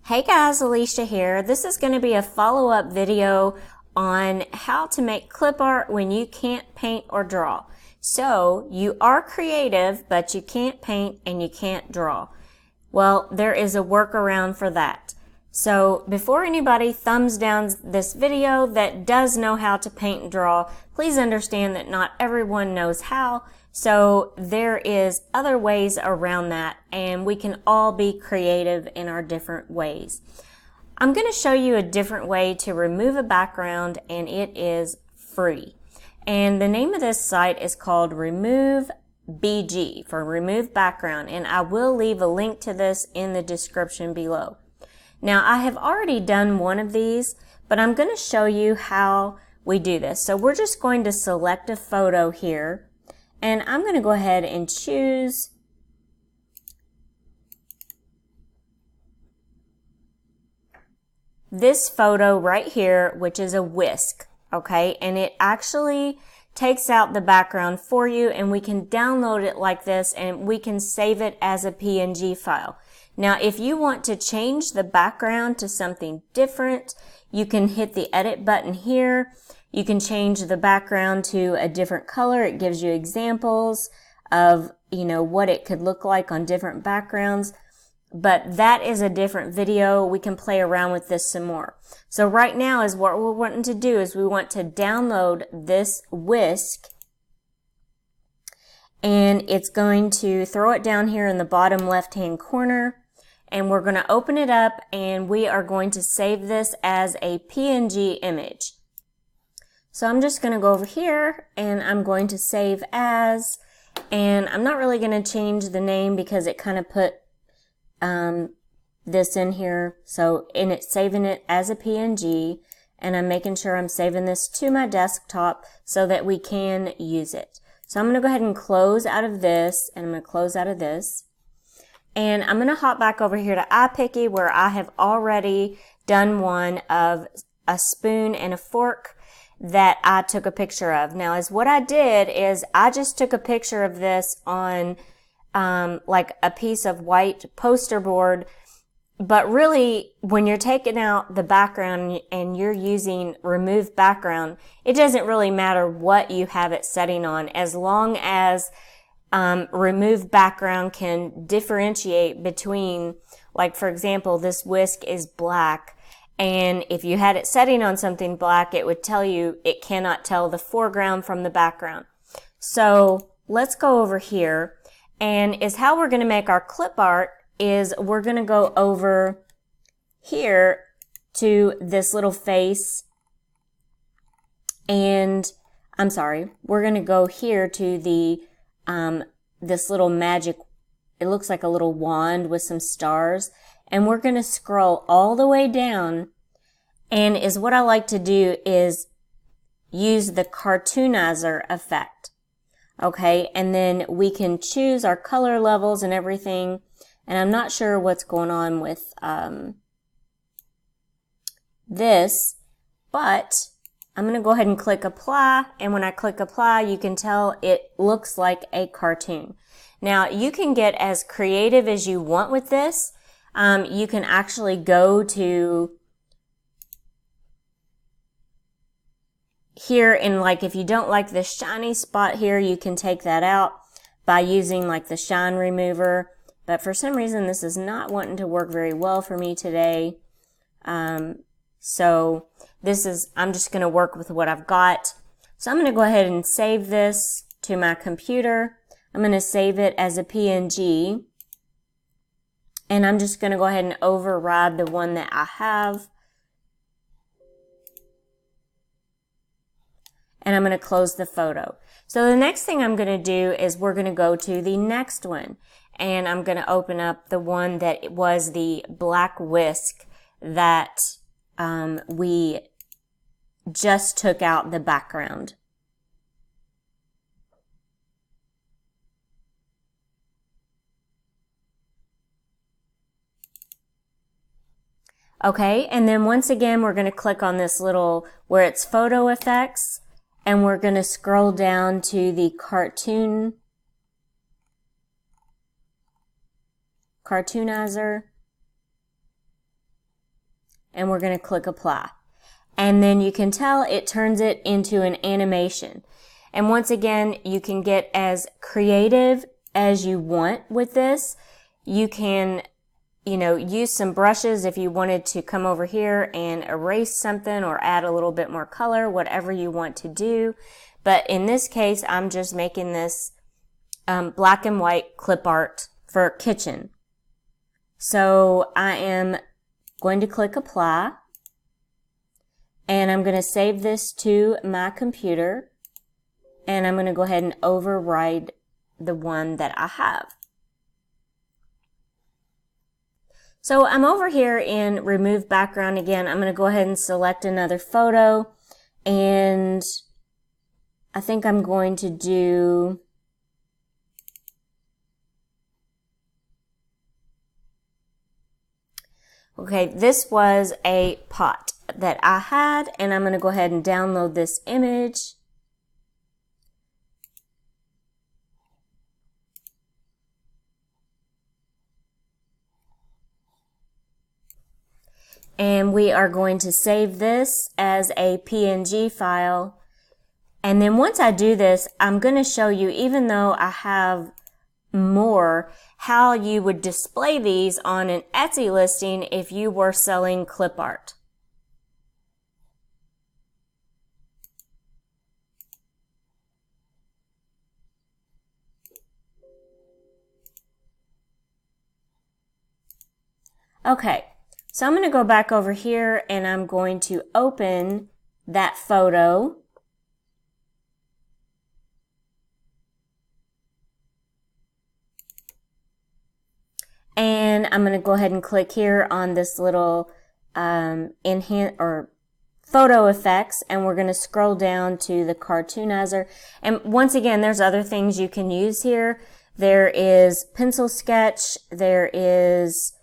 Hey guys, Alisha here. This is going to be a follow-up video on how to make clip art when you can't paint or draw. So, you are creative, but you can't paint and you can't draw. Well, there is a workaround for that. So, before anybody thumbs down this video that does know how to paint and draw, please understand that not everyone knows how. So there is other ways around that, and we can all be creative in our different ways. I'm going to show you a different way to remove a background, and it is free. And the name of this site is called Remove BG for Remove Background, and I will leave a link to this in the description below. Now, I have already done one of these, but I'm going to show you how we do this. So we're just going to select a photo here. And I'm going to go ahead and choose this photo right here, which is a whisk, okay? And it actually takes out the background for you, and we can download it like this, and we can save it as a PNG file. Now, if you want to change the background to something different, you can hit the edit button here. You can change the background to a different color. It gives you examples of, what it could look like on different backgrounds. But that is a different video. We can play around with this some more. So right now is what we're wanting to do is we want to download this whisk. And it's going to throw it down here in the bottom left-hand corner. And we're going to open it up, and we are going to save this as a PNG image. So I'm just going to go over here, and I'm going to save as, and I'm not really going to change the name because it kind of put this in here. So it's saving it as a PNG, and I'm making sure I'm saving this to my desktop so that we can use it. So I'm going to go ahead and close out of this, and I'm going to close out of this. And I'm going to hop back over here to iPicky, where I have already done one of a spoon and a fork that I took a picture of. Now, what I did is I just took a picture of this on like a piece of white poster board, but really when you're taking out the background and you're using remove background, it doesn't really matter what you have it setting on, as long as remove background can differentiate between, like for example, this whisk is black. And if you had it setting on something black, it would tell you it cannot tell the foreground from the background. So let's go over here, and how we're going to make our clip art is we're going to go over here to this little face, and we're going to go here to the this little magic, it looks like a little wand with some stars. And we're going to scroll all the way down, and what I like to do is use the cartoonizer effect. Okay, and then we can choose our color levels and everything. And I'm not sure what's going on with this, but I'm going to go ahead and click apply. And when I click apply, you can tell it looks like a cartoon. Now, you can get as creative as you want with this. You can actually go to here, and if you don't like this shiny spot here, you can take that out by using the shine remover. But for some reason, this is not wanting to work very well for me today. So I'm just going to work with what I've got. So I'm going to go ahead and save this to my computer. I'm going to save it as a PNG. And I'm just going to go ahead and override the one that I have. And I'm going to close the photo. So the next thing I'm going to do is we're going to go to the next one. And I'm going to open up the one that was the black whisk that we just took out the background. Okay, and then once again, we're going to click on this little, where it's photo effects, and we're going to scroll down to the cartoonizer. and we're going to click apply. And then you can tell it turns it into an animation. And once again, you can get as creative as you want with this. You can, use some brushes if you wanted to come over here and erase something or add a little bit more color, whatever you want to do. But in this case, I'm just making this black and white clip art for kitchen. So I am going to click apply. And I'm going to save this to my computer, and I'm going to go ahead and override the one that I have. So I'm over here in remove background again. I'm going to go ahead and select another photo, and I think I'm going to do okay, this was a pot that I had, and I'm going to go ahead and download this image. And we are going to save this as a PNG file. And then once I do this, I'm going to show you, even though I have more, how you would display these on an Etsy listing if you were selling clip art. Okay, so I'm going to go back over here and I'm going to open that photo. And I'm going to go ahead and click here on this little enhance or photo effects, and we're going to scroll down to the cartoonizer. And once again, there's other things you can use here. There is pencil sketch, there is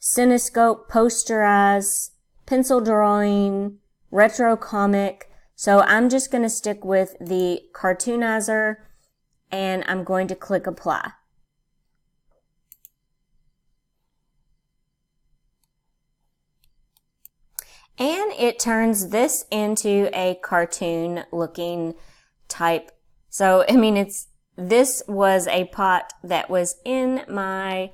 cinescope, posterize, pencil drawing, retro comic. So I'm just going to stick with the cartoonizer, and I'm going to click apply. And it turns this into a cartoon looking type. So, I mean, this was a pot that was in my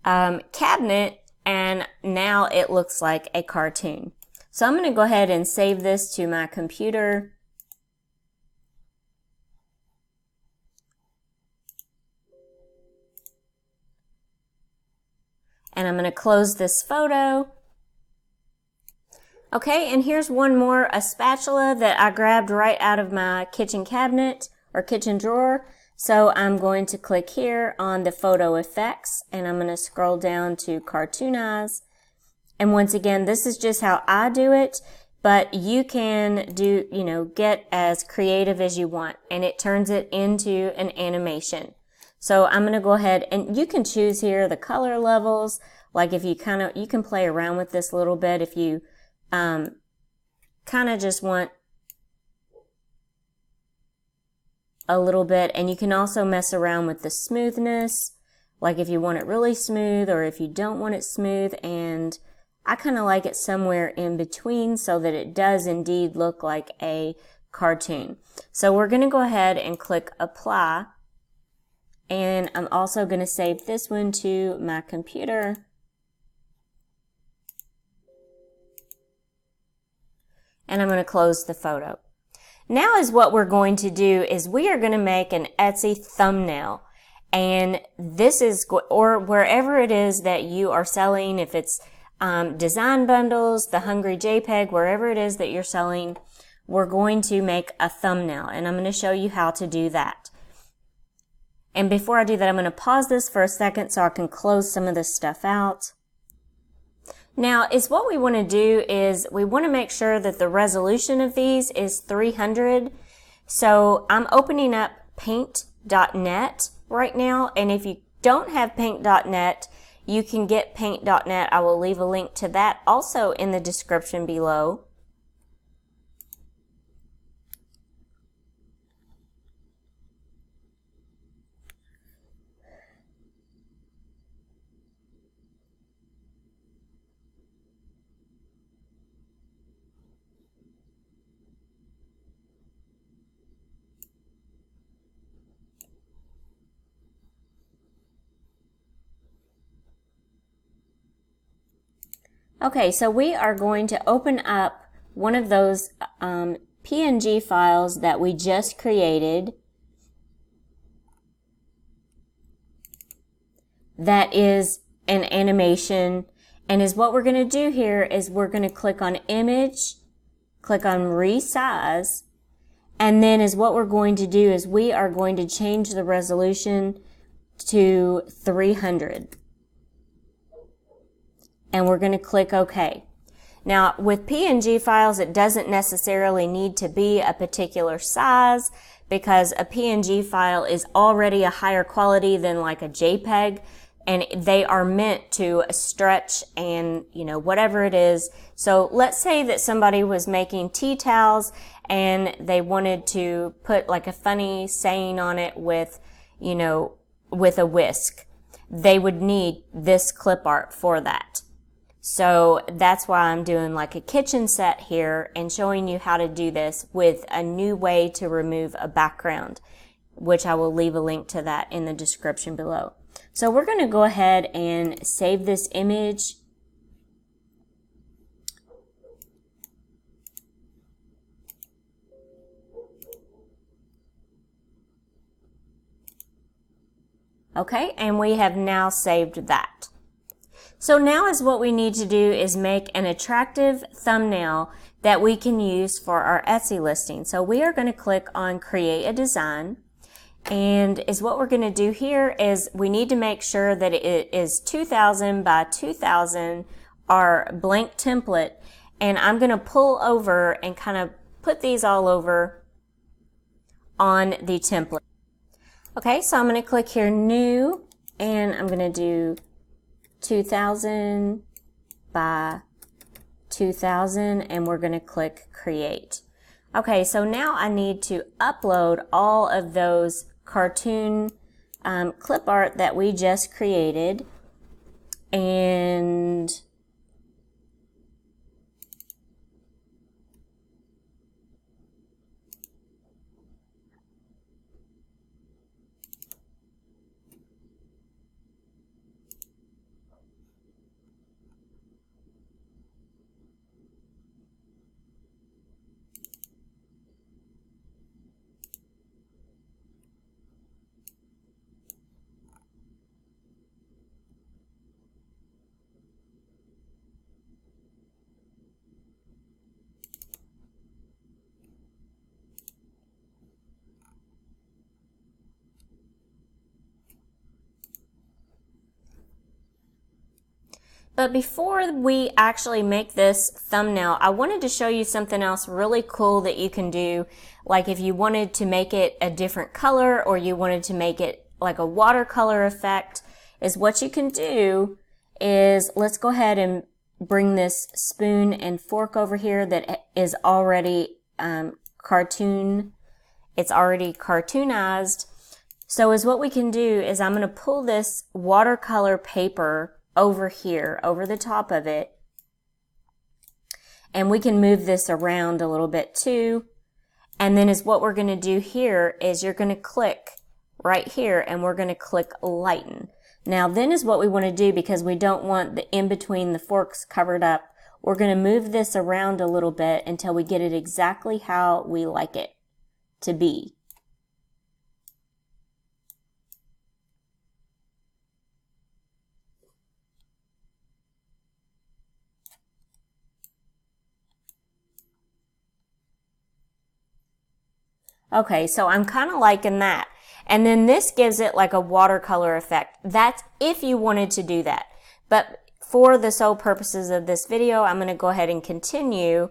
cabinet, and now it looks like a cartoon. So I'm going to go ahead and save this to my computer. And I'm going to close this photo. Okay, and here's one more, a spatula that I grabbed right out of my kitchen cabinet or kitchen drawer. So I'm going to click here on the photo effects, and I'm going to scroll down to cartoonize. And once again, this is just how I do it, but you can do, get as creative as you want, and it turns it into an animation. So I'm going to go ahead, and you can choose here the color levels. Like if you you can play around with this a little bit if you kind of just want a little bit, and you can also mess around with the smoothness, like if you want it really smooth or if you don't want it smooth, and I kind of like it somewhere in between so that it does indeed look like a cartoon. So we're going to go ahead and click apply, and I'm also going to save this one to my computer. And I'm going to close the photo. Now is what we're going to do is we are going to make an Etsy thumbnail. And this is, or wherever it is that you are selling, if it's design bundles, the Hungry JPEG, wherever it is that you're selling, we're going to make a thumbnail. And I'm going to show you how to do that. And before I do that, I'm going to pause this for a second so I can close some of this stuff out. Now, what we want to do is we want to make sure that the resolution of these is 300. So I'm opening up paint.net right now, and if you don't have paint.net, you can get paint.net. I will leave a link to that also in the description below. Okay, so we are going to open up one of those PNG files that we just created that is an animation, and is what we're going to do here is we're going to click on Image, click on Resize, and then is what we're going to do is we are going to change the resolution to 300. And we're going to click OK. Now, with PNG files, it doesn't necessarily need to be a particular size because a PNG file is already a higher quality than like a JPEG, and they are meant to stretch and, you know, whatever it is. So let's say that somebody was making tea towels and they wanted to put like a funny saying on it with, you know, with a whisk. They would need this clip art for that. So that's why I'm doing like a kitchen set here and showing you how to do this with a new way to remove a background, which I will leave a link to that in the description below. So we're going to go ahead and save this image. Okay, and we have now saved that. So now is what we need to do is make an attractive thumbnail that we can use for our Etsy listing. So we are going to click on Create a Design, and is what we're going to do here is we need to make sure that it is 2000 by 2000, our blank template, and I'm going to pull over and kind of put these all over on the template. Okay, so I'm going to click here, New, and I'm going to do 2000 by 2000, and we're going to click Create. Okay, so now I need to upload all of those cartoon clip art that we just created, and but before we actually make this thumbnail, I wanted to show you something else really cool that you can do. Like if you wanted to make it a different color or you wanted to make it like a watercolor effect, is what you can do is, let's go ahead and bring this spoon and fork over here that is already cartoon. It's already cartoonized. So is what we can do is I'm going to pull this watercolor paper over here, over the top of it, and we can move this around a little bit too. And then is what we're going to do here is you're going to click right here and we're going to click Lighten. Now then is what we want to do, because we don't want the in between the forks covered up. We're going to move this around a little bit until we get it exactly how we like it to be. Okay, so I'm kind of liking that. And then this gives it like a watercolor effect. That's if you wanted to do that. But for the sole purposes of this video, I'm going to go ahead and continue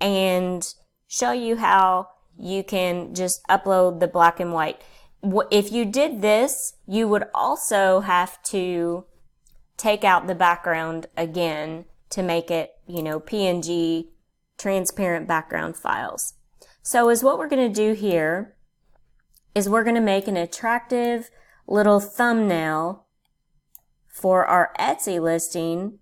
and show you how you can just upload the black and white. If you did this, you would also have to take out the background again to make it, you know, PNG transparent background files. So is what we're going to do here is we're going to make an attractive little thumbnail for our Etsy listing.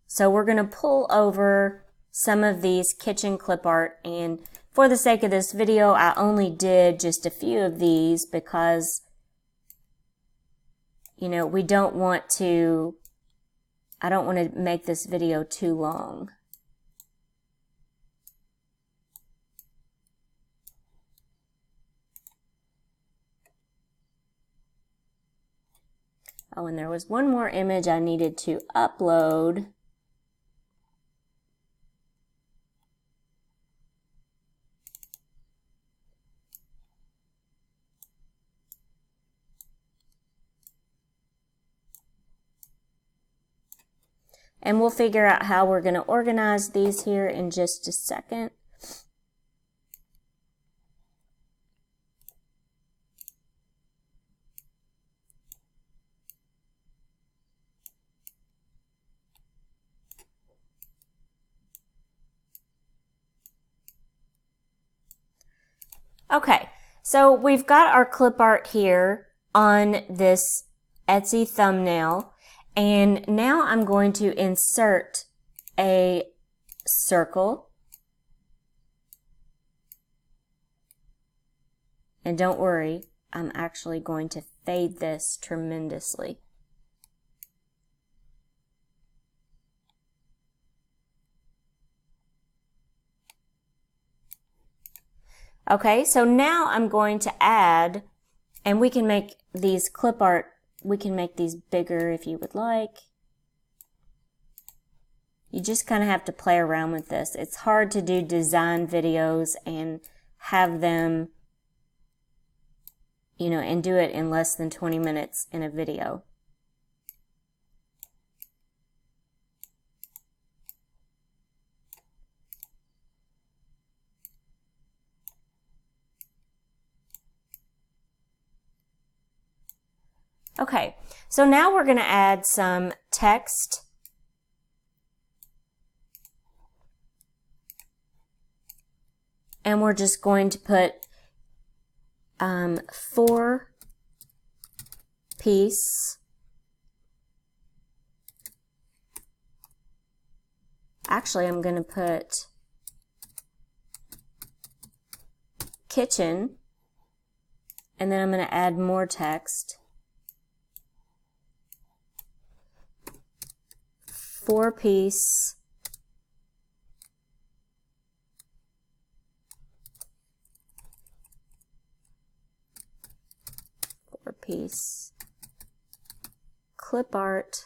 So we're going to pull over some of these kitchen clip art, and for the sake of this video, I only did just a few of these because, you know, we don't want to I don't want to make this video too long. Oh, and there was one more image I needed to upload. And we'll figure out how we're going to organize these here in just a second. Okay, so we've got our clip art here on this Etsy thumbnail, and now I'm going to insert a circle. And don't worry, I'm actually going to fade this tremendously. Okay, so now I'm going to add, and we can make these clip art, we can make these bigger if you would like. You just kind of have to play around with this. It's hard to do design videos and have them, you know, and do it in less than 20 minutes in a video. Okay, so now we're going to add some text. And we're just going to put 4-piece. Actually, I'm going to put kitchen, and then I'm going to add more text. 4-piece clip art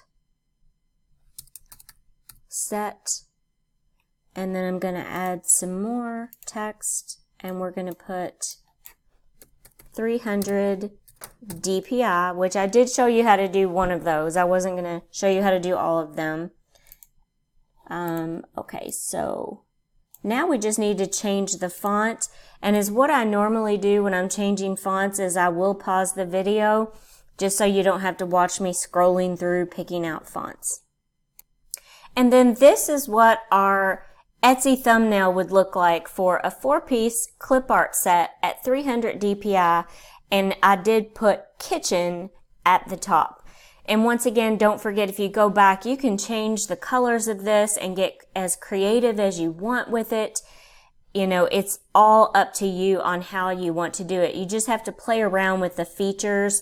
set, and then I'm going to add some more text, and we're going to put 300 DPI, which I did show you how to do one of those. I wasn't going to show you how to do all of them. Okay, so now we just need to change the font, and is what I normally do when I'm changing fonts is I will pause the video just so you don't have to watch me scrolling through picking out fonts. And then this is what our Etsy thumbnail would look like for a 4-piece clip art set at 300 DPI, and I did put kitchen at the top. And once again, don't forget, if you go back, you can change the colors of this and get as creative as you want with it. You know, it's all up to you on how you want to do it. You just have to play around with the features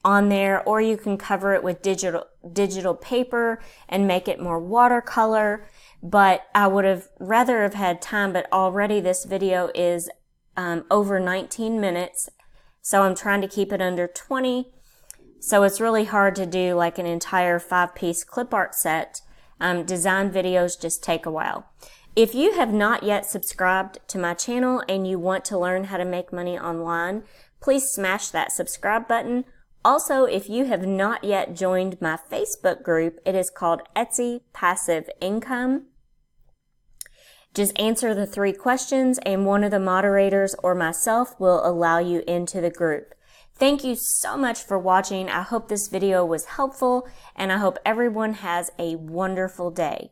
on there, or you can cover it with digital paper and make it more watercolor. But I would have rather have had time, but already this video is over 19 minutes. So I'm trying to keep it under 20. So it's really hard to do like an entire 5-piece clip art set. Design videos just take a while. If you have not yet subscribed to my channel and you want to learn how to make money online, please smash that subscribe button. Also, if you have not yet joined my Facebook group, it is called Etsy Passive Income. Just answer the 3 questions and one of the moderators or myself will allow you into the group. Thank you so much for watching. I hope this video was helpful, and I hope everyone has a wonderful day.